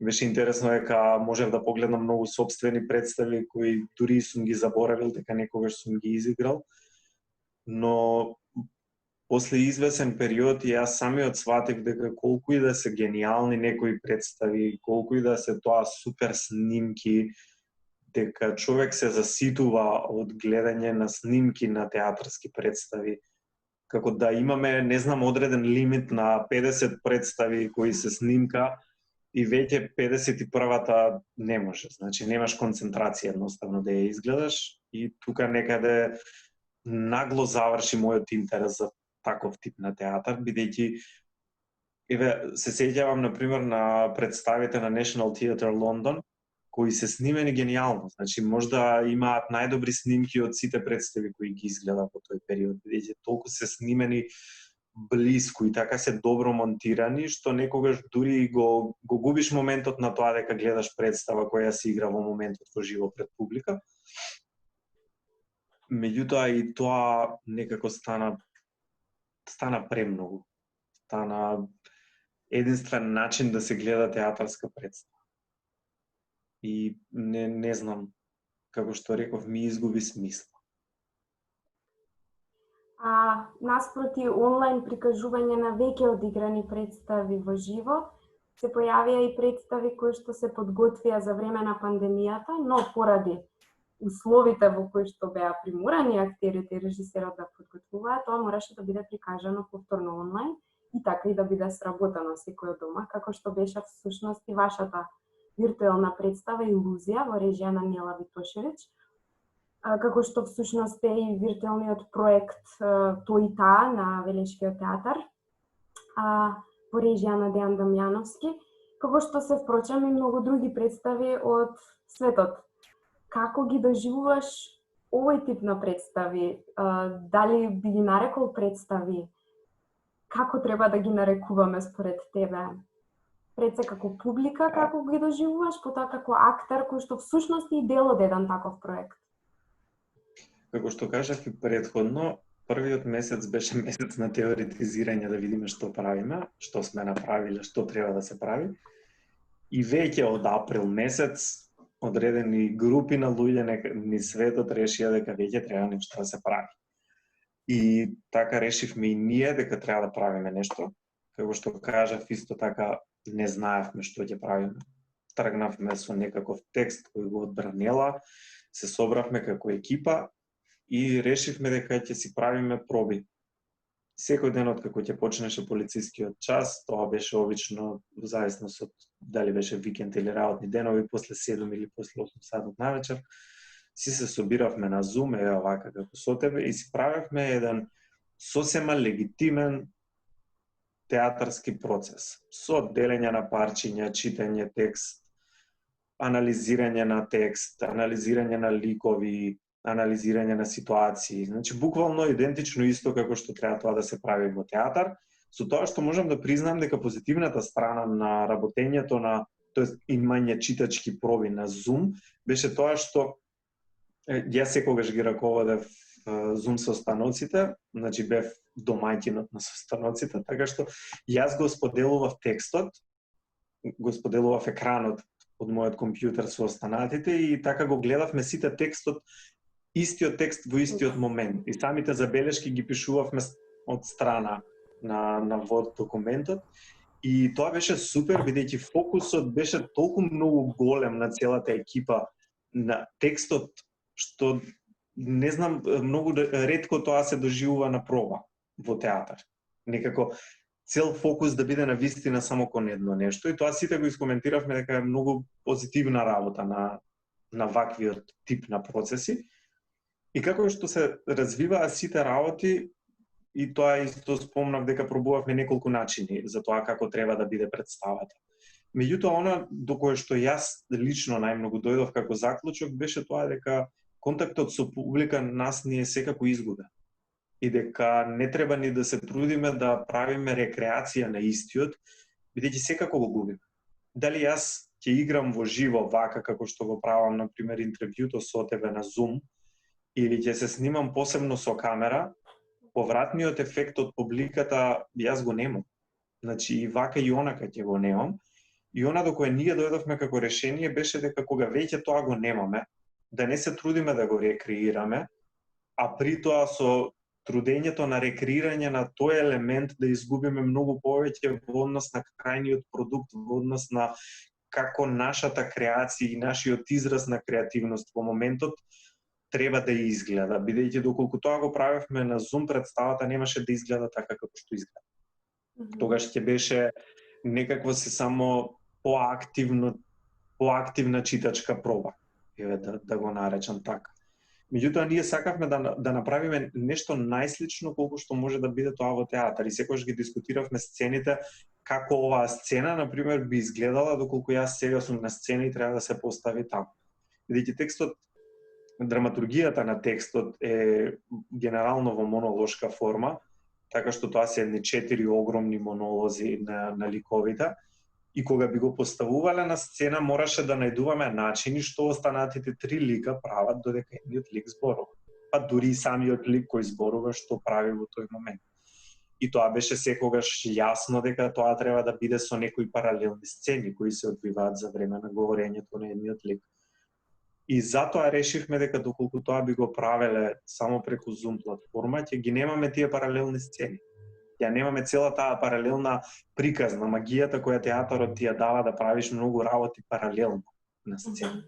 Беше интересно дека можев да погледнам многу сопствени представи кои дури сум ги заборавил дека некогаш сум ги изиграл. Но после извесен период и јас самиот сватив дека колку и да се гениални некои представи, колку и да се тоа супер снимки, дека човек се заситува од гледање на снимки на театарски представи, како да имаме, не знам, одреден лимит на 50 представи кои се снимка и веќе 51-та не може. Значи немаш концентрација едноставно да ја изгледаш и тука некаде нагло заврши мојот интерес за таков тип на театар, бидејќи се сеќавам на пример на представите на National Theatre London кои се снимени гениално. Значи можда имаат најдобри снимки од сите представи кои ги изгледав во тој период, бидејќи толку се снимени блиску и така се добро монтирани што некогаш дури го губиш моментот на тоа дека гледаш представа која се игра во моментот во живо пред публика. Меѓутоа и тоа некако стана премногу. Стана единствен начин да се гледа театарска представа. И не знам, како што реков, ми изгуби смисла. Наспроти онлайн прикажување на веќе одиграни представи во живо, се појавија и представи кои што се подготвија за време на пандемијата, но поради условите во кои што беа приморани актерите и режисерот да подготвуваат, тоа мораше да биде прикажано повторно онлайн и така и да биде сработено секој од дома, како што беше всушност и вашата виртуелна представа Илузија во режија на Нела Витошевиќ, како што всушност е и виртуелниот проект Тој и таа на Велешкиот театар, во режија на Дејан Дамјановски, како што се впрочем и многу други представи од светот. Како ги доживуваш овој тип на представи? Дали би ги нарекол представи? Како треба да ги нарекуваме според тебе? Пред се како публика, како ги доживуваш, потоа како актер кој што всушност е дел од еден таков проект? Како што кажав и претходно, првиот месец беше месец на теоретизирање да видиме што правиме, што сме направиле, што треба да се прави. И веќе од април месец одредени групи на луѓе ни светот решија дека веќе треба нешто да се прави. И така решивме и ние дека треба да правиме нешто. Како што кажав, исто така не знаевме што ќе правиме. Тргнавме со некаков текст кој го одбранела, се собравме како екипа и решивме дека ќе си правиме проби. Секој ден од како ќе почнеше полицискиот час, тоа беше обично во зависност од дали беше викенд или работни денови, после 7 или после 8 сатот навечер, си се собиравме на Zoom, вака како со тебе, и си правевме еден сосема легитимен театарски процес, со делење на парчиња, читање текст, анализирање на текст, анализирање на ликови, анализирање на ситуации. Значи, буквално идентично исто како што треба тоа да се прави во театар, со тоа што можам да признам дека позитивната страна на работењето на, тоест имање читачки проби на Zoom, беше тоа што јас секогаш ги раководев Zoom состаноците, значи бев домаќинот на состаноците, така што јас го споделував текстот, го споделував екранот од мојот компјутер со останатите и така го гледавме сите текстот, истиот текст во истиот момент. И самите забелешки ги пишувавме од страна на Word документот. И тоа беше супер, бидејќи фокусот беше толку многу голем на целата екипа на текстот, што не знам, многу ретко тоа се доживува на проба во театар. Некако цел фокус да биде на вистина само кон едно нешто и тоа сите го искоментиравме дека е многу позитивна работа на ваквиот тип на процеси. И како што се развиваа сите работи, и тоа исто спомнав дека пробувавме неколку начини за тоа како треба да биде представата. Меѓутоа, она до кое што јас лично најмногу дојдов како заклучок беше тоа дека контактот со публика нас ни е секако изгубен. И дека не треба ни да се трудиме да правиме рекреација на истиот, бидејќи секако го губиме. Дали јас ќе играм во живо вака како што го правам, на пример, интервјуто со тебе на Zoom, или ќе се снимам посебно со камера, повратниот ефект од публиката јас го немам. Значи и вака и онака ќе го немам. И она до кое ние дојдовме како решение беше дека кога веќе тоа го немаме, да не се трудиме да го рекреираме, а при тоа со трудењето на рекреирање на тој елемент да изгубиме многу повеќе во однос на крајниот продукт, во однос на како нашата креација и нашиот израз на креативност во моментот треба да изгледа, бидејќи доколку тоа го правевме на Zoom, представата немаше да изгледа така како што изгледа. Тогаш ќе беше некакво се само поактивна читачка проба, да го наречам така. Меѓутоа, ние сакавме да направиме нешто најслично колку што може да биде тоа во театар. И секогаш ги дискутиравме сцените, како оваа сцена, например, би изгледала доколку јас сега сум на сцена и треба да се постави таму. Бидејќи текстот, драматургијата на текстот е генерално во монолошка форма, така што тоа се едни 4 огромни монолози на ликовите. И кога би го поставувале на сцена, мораше да најдуваме начини што останатите 3 лика прават додека едниот лик зборува. Па дури и самиот лик кој зборува што прави во тој момент. И тоа беше секогаш јасно дека тоа треба да биде со некои паралелни сцени кои се одвиваат за време на говорењето на едниот лик. И затоа решивме дека доколку тоа би го правеле само преку Zoom платформа, ќе ги немаме тие паралелни сцени. Ја немаме цела таа паралелна приказна, магијата која театарот ти ја дава да правиш многу работи паралелно на сцена.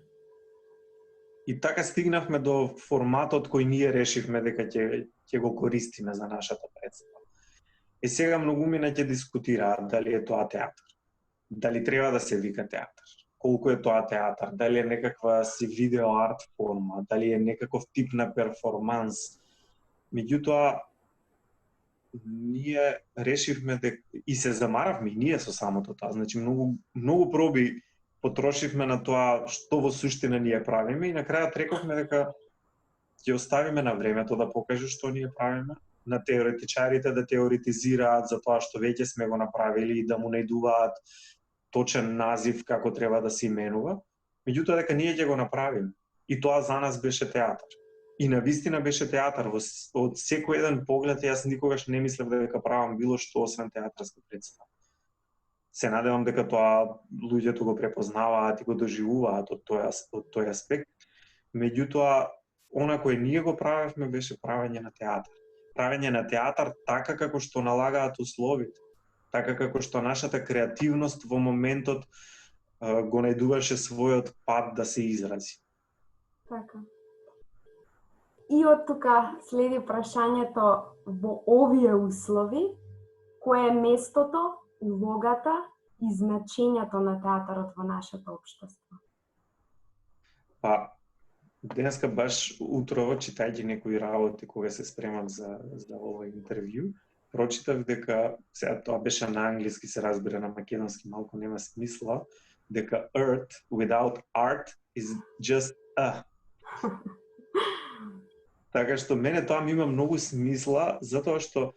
И така стигнавме до форматот кој ние решивме дека ќе го користиме за нашата представа. И сега многумина ќе дискутираат дали е тоа театар, дали треба да се вика театар, колку е тоа театар, дали е некаква си видео арт форма, дали е некаков тип на перформанс. Меѓутоа, ние решивме дека и се замаравме и ние со самото тоа. Значи многу проби потрошивме на тоа што во суштина ние правиме и на крајот рековме дека ќе оставиме на времето да покаже што ние правиме, на теоретичарите да теоретизираат за тоа што веќе сме го направили и да му најдуваат точен назив како треба да се именува. Меѓутоа дека ние ќе го направиме. И тоа за нас беше театар. И навистина беше театар. Од секој еден поглед јас никогаш не мислев дека правам било што освен театарска представа. Се надевам дека тоа луѓето го препознаваат и го доживуваат од тој аспект. Меѓутоа, она кој ние го правевме беше правење на театар. Правење на театар така како што налагаат условите. Така како што нашата креативност во моментот го најдуваше својот пат да се изрази. Така. И од тука следи прашањето во овие услови, кое е местото, улогата и значењето на театарот во нашето општество? Па, денеска баш утрово, читајќи некои работи кога се спремам за овој интервју, прочитав дека, сега тоа беше на англиски, се разбира, на македонски малку нема смисла, дека Earth without art is just a. Така што мене тоа ми има многу смисла, затоа што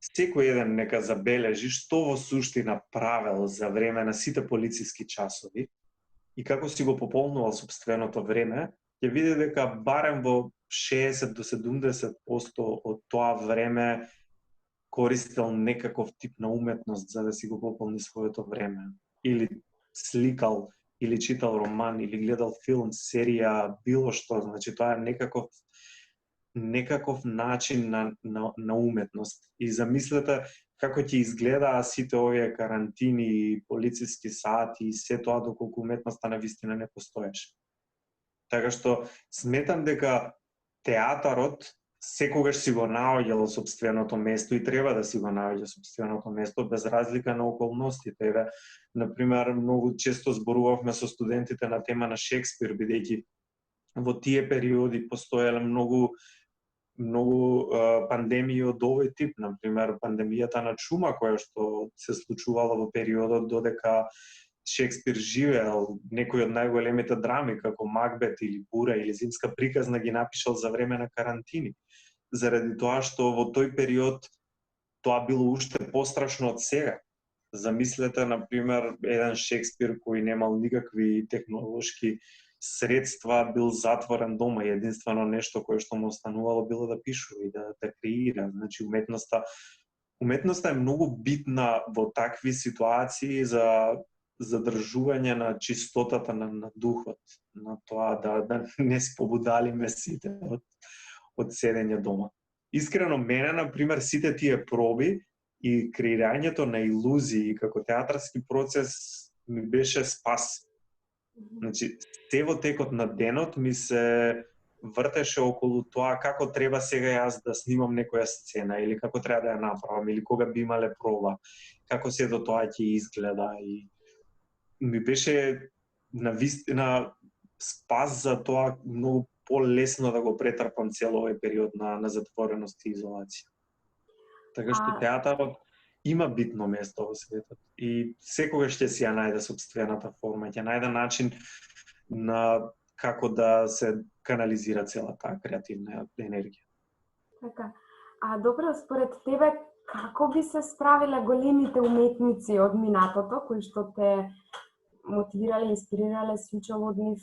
секој еден нека забележи што во суштина правел за време на сите полициски часови и како си го пополнувал сопственото време, ќе види дека барем во 60 до 70% од тоа време користел некаков тип на уметност за да си го пополни своето време. Или сликал, или читал роман, или гледал филм, серија, било што. Значи, тоа е некаков начин на уметност. И замислете како ќе изгледаа сите овие карантини, полициски сати и се тоа доколку уметноста навистина не постоеше. Така што сметам дека театарот секогаш си го наоѓал сопственото место и треба да си го наоѓа сопственото место без разлика на околностите. Еве, например, многу често зборувавме со студентите на тема на Шекспир, бидејќи во тие периоди постоеле многу пандемии од овој тип, например пандемијата на чума која што се случувала во периодот додека Шекспир живеел, некои од најголемите драми како Макбет или Бура или Зимска приказна ги напишал за време на карантини. Заради тоа што во тој период тоа било уште пострашно од сега. Замислете, например, еден Шекспир кој немал никакви технолошки средства, бил затворен дома и единствено нешто кое што му останувало било да пишува и да креира. Значи, уметноста е многу битна во такви ситуации за задржување на чистотата на духот, на тоа да не спобудалиме сите од седење дома. Искрено, мене, например, сите тие проби и креирањето на илузии како театарски процес ми беше спас. Значи, се во текот на денот ми се вртеше околу тоа како треба сега јас да снимам некоја сцена или како треба да ја направам или кога би имале проба, како сето тоа ќе изгледа и ми беше навистина спас за тоа многу полесно да го претрпам цел овој период на затвореност и изолација. Така што театарот има битно место во светот и секогаш ќе си ја најде сопствената форма, ќе најде начин на како да се канализира цела таа креативна енергија. Така. Добро, според тебе, како би се справиле големите уметници од минатото, кои што те мотивирале, инспирирале, си учел од нив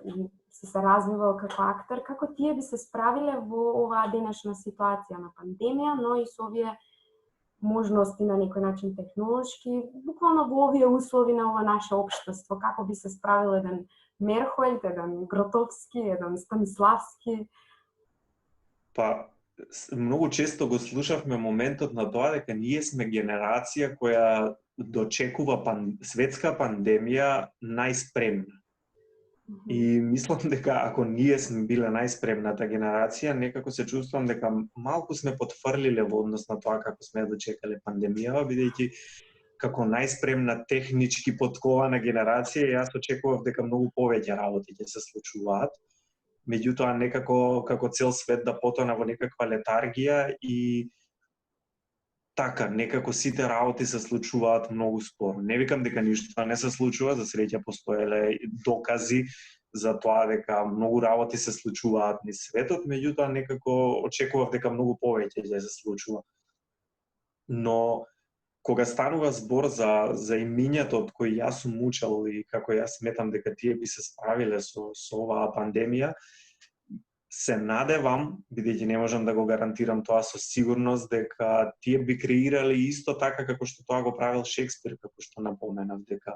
и си се развивал како актер, како тие би се справиле во оваа денешна ситуација на пандемија, но и со овие можности на некој начин технолошки, буквално во овие услови на ова наше општество, како би се справил еден Мерхојд, еден Гротовски, еден Станиславски? Па, многу често го слушавме моментот на тоа дека ние сме генерација која дочекува светска пандемија најспремна. И мислам дека ако ние сме биле најспремната генерација, некако се чувствувам дека малку сме потфрлиле во однос на тоа како сме дочекале пандемијава, бидејќи како најспремна технички подкована генерација, јас очекував дека многу повеќе работи ќе се случуваат. Меѓутоа некако како цел свет да потона во некаква летаргија и така, некако сите работи се случуваат многу споро. Не викам дека ништо не се случува, за среќа постоеле докази за тоа дека многу работи се случуваат низ светот, меѓутоа некако очекував дека многу повеќе ќе се случува. Но кога станува збор за имињата од кои јас сум учел и како јас сметам дека тие би се справиле со оваа пандемија, се надевам, бидејќи не можам да го гарантирам тоа со сигурност, дека тие би креирале исто така како што тоа го правил Шекспир, како што напоменав, дека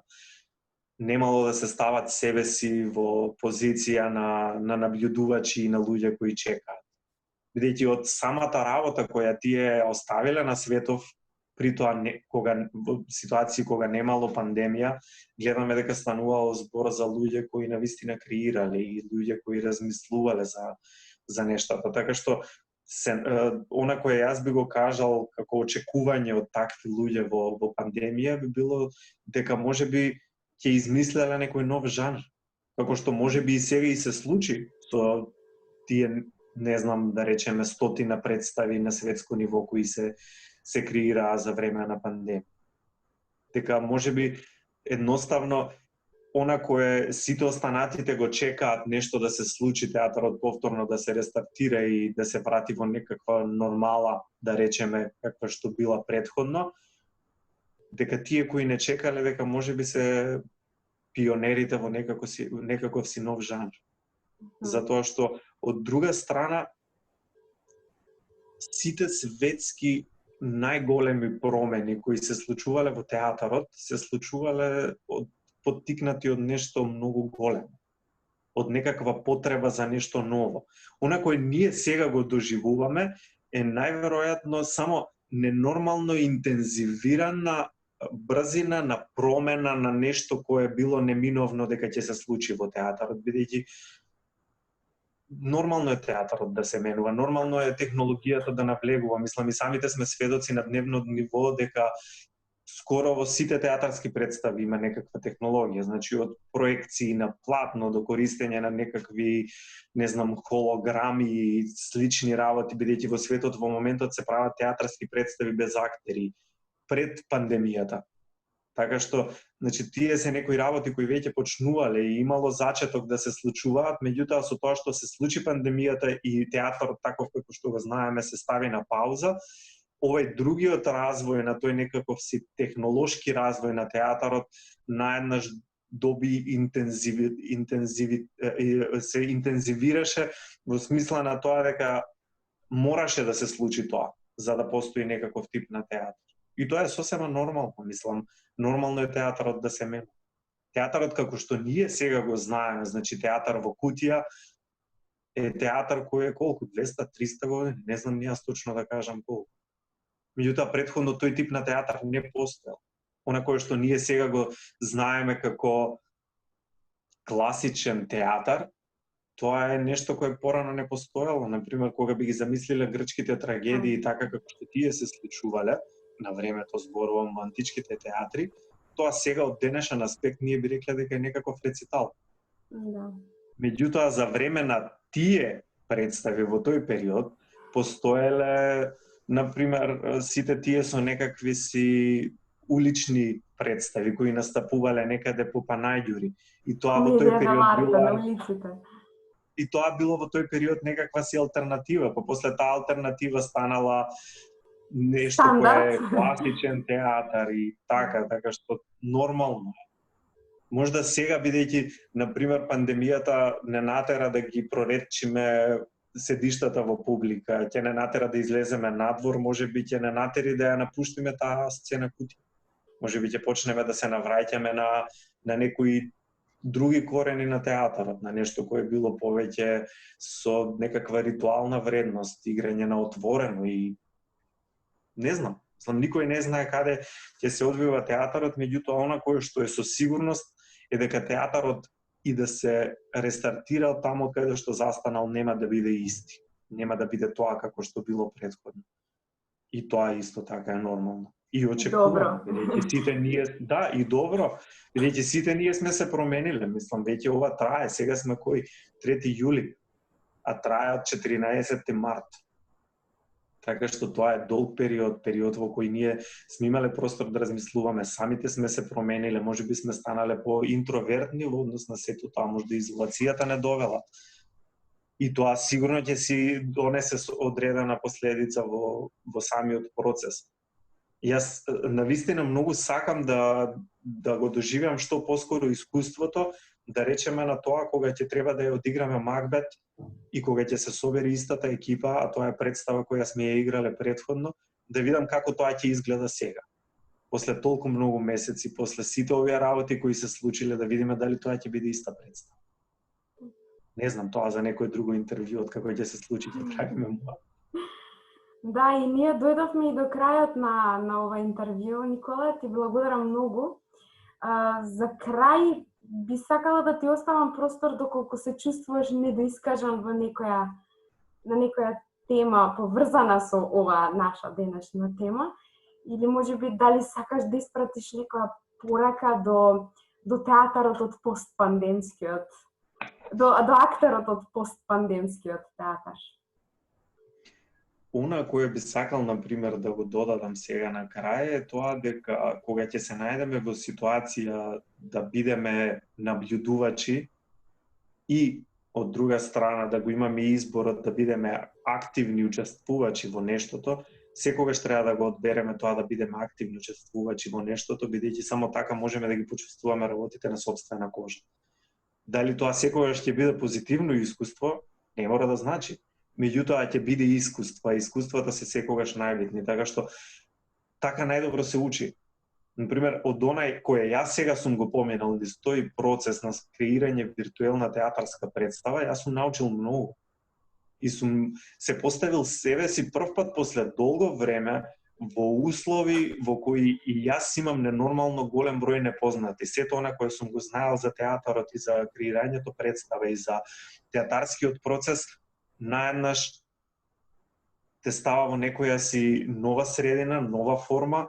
немало да се стават себе си во позиција на наблюдувачи и на луѓе кои чекаат. Бидејќи од самата работа која тие оставиле на светов, при тоа во ситуации кога немало пандемија, гледаме дека станувало збор за луѓе кои навистина креирале и луѓе кои размислувале за нештата. Така што она кое јас би го кажал како очекување од такви луѓе во пандемија би било дека можеби ќе измислеле некој нов жанр, како што можеби и сега и се случи со тие, не знам, да речеме, стотина представи на светско ниво кои се креираа за време на пандемија. Дека можеби едноставно она кое сите останатите го чекаат нешто да се случи, театарот повторно да се рестартира и да се врати во некаква нормала, да речеме, каква што била претходно, дека тие кои не чекале, дека можеби се пионерите во некаков си нов жанр. Затоа што од друга страна, сите светски најголеми промени кои се случувале во театарот, се случувале поттикнати од нешто многу големо, од некаква потреба за нешто ново. Она кој ние сега го доживуваме е најверојатно само ненормално интензивирана брзина на промена на нешто кое било неминовно дека ќе се случи во театарот, бидејќи нормално е театарот да се менува, нормално е технологијата да навлегува. Мислам, и самите сме сведоци на дневно ниво дека скоро во сите театарски представи има некаква технологија, значи од проекции на платно до користење на некакви, не знам, холограми и слични работи, бидејќи во светот во моментот се прават театарски представи без актери пред пандемијата. Така што, значи, тие се некои работи кои веќе почнувале и имало зачеток да се случуваат, меѓутоа со тоа што се случи пандемијата и театарот таков како што го знаеме се стави на пауза, овој другиот развој на тој некаков си технолошки развој на театарот наеднаш доби се интензивираше во смисла на тоа дека мораше да се случи тоа за да постои некаков тип на театар. И тоа е сосема нормално, мислам. Нормално е театарот да се менува. Театарот како што ние сега го знаеме, значи театар во кутија, е театар кој е колку? 200-300 години? Не знам ни јас точно да кажам колку. Меѓутоа, претходно тој тип на театар не постоел. Она кое што ние сега го знаеме како класичен театар, тоа е нешто кое порано не постоело. Например, кога би ги замислиле грчките трагедии така како што тие се случувале, на времето зборувам во античките театри, тоа сега од денешен аспект ние би рекле дека е некаков рецитал. Да. Меѓутоа, за време на тие представи во тој период, постоеле, например, сите тие со некакви си улични представи кои настапувале некаде по Панаѓури. И тоа во тој период било... И тоа било во тој период некаква си алтернатива, па после таа алтернатива станала нешто кое е класичен театар и така што нормално е. Можда сега, бидејќи, например, пандемијата не натера да ги проретчиме седиштата во публика, ќе не натера да излеземе надвор, можеби ќе не натери да ја напуштиме таа сцена кутија. Можеби ќе почнеме да се навраќаме на некои други корени на театарот, на нешто кое било повеќе со некаква ритуална вредност, играње на отворено и не знам, никој не знае каде ќе се одвива театарот, меѓутоа она кое што е со сигурност е дека театарот и да се рестартира таму каде што застанал нема да биде исти. Нема да биде тоа како што било претходно. И тоа исто така е нормално. И очекувано, бидејќи сите ние, да, и добро, бидејќи сите ние сме се промениле, мислам, веќе ова трае, сега сме кој 3 јули, а трае од 14 март. Така што тоа е долг период во кој ние сме имале простор да размислуваме, самите сме се промениле, можеби сме станале по-интровертни во однос на сето тоа, можда изолацијата не довела. И тоа сигурно ќе си донесе одредена последица во самиот процес. Јас навистина многу сакам да го доживеам што поскоро искуството, да речеме на тоа кога ќе треба да ја одиграме Макбет и кога ќе се собери истата екипа, а тоа е представа која сме ја играле претходно, да видам како тоа ќе изгледа сега. После толку многу месеци, после сите овие работи кои се случиле, да видиме дали тоа ќе биде иста представа. Не знам, тоа за некој друго интервју, од како ќе се случи, ќе правиме муа. Да, и ние дојдовме и до крајот на ова интервју, Никола, ти благодарам многу. За крај би сакала да ти оставам простор доколку се чувствуваш недоискажан во некоја тема поврзана со ова наша денешна тема, или можеби дали сакаш да испратиш некоја порака до театарот од постпандемскиот, до актерот од постпандемскиот театар. Она кое би сакал, например, да го додадам сега на крај е тоа дека кога ќе се најдеме во ситуација да бидеме наблюдувачи и од друга страна да го имаме изборот да бидеме активни учествувачи во нештото, секогаш треба да го одбереме тоа да бидеме активни учествувачи во нештото, бидејќи само така можеме да ги почувствуваме работите на сопствена кожа. Дали тоа секогаш ќе биде позитивно искуство, Не мора да значи. Меѓутоа ќе биде искуство, а искуствата се секогаш најбитни, така што така најдобро се учи. Например, од онај кој јас сега сум го поминал, да стои процес на креирање виртуелна театарска представа, јас сум научил многу. И сум се поставил себе си првпат после долго време во услови во кои и јас имам ненормално голем број непознати. Сето она кое сум го знаел за театарот и за креирањето представа и за театарскиот процес, наеднаш те става во некоја си нова средина, нова форма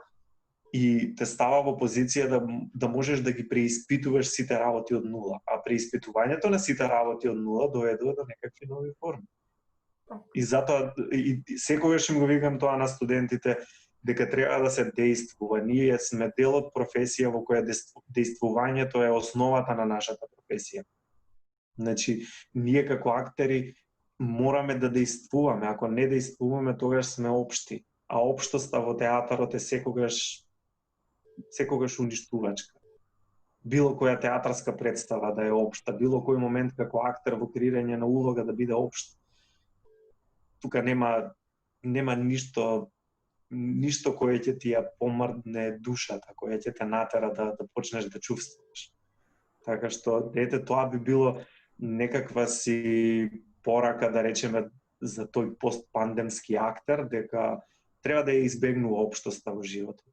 и те става во позиција да можеш да ги преиспитуваш сите работи од нула. А преиспитувањето на сите работи од нула доведува до некакви нови форми. И затоа и секогаш им го викам тоа на студентите, дека треба да се действува. Ние сме дел од професија во која действувањето е основата на нашата професија. Значи, ние како актери мораме да действуваме. Ако не действуваме, тогаш сме општи. А општоста во театарот е секогаш уништувачка. Било која театарска представа да е општа, било кој момент како актер во креирање на улога да биде општ. Тука нема ништо кое ќе ти ја помрдне душата, кое ќе те натера да почнеш да чувствуваш. Така што, тоа би било некаква си порака, да речеме, за тој постпандемски актер, дека треба да ја избегнува општоста во животот.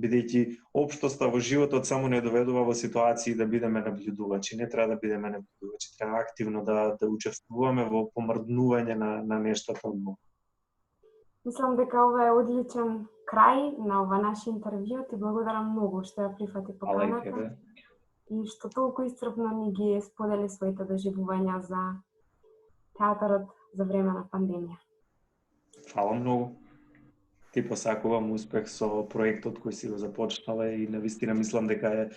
Бидејќи општоста во животот само не доведува во ситуации да бидеме наблюдувачи, не треба да бидеме наблюдувачи, треба активно да учествуваме во помрднување на нештото од нова. Мислам дека ова е одличен крај на ова наше интервју. Ти благодарам многу што ја прифати поканата и што толку исцрпно ни ги сподели своите доживувања за театарот за време на пандемија. Фала многу. Ти посакувам успех со проектот кој си го започнала и навистина мислам дека е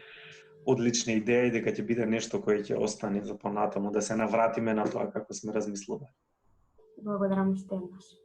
одлична идеја и дека ќе биде нешто кое ќе остане за понатаму, да се навратиме на тоа како сме размислували. Благодарам уште еднаш.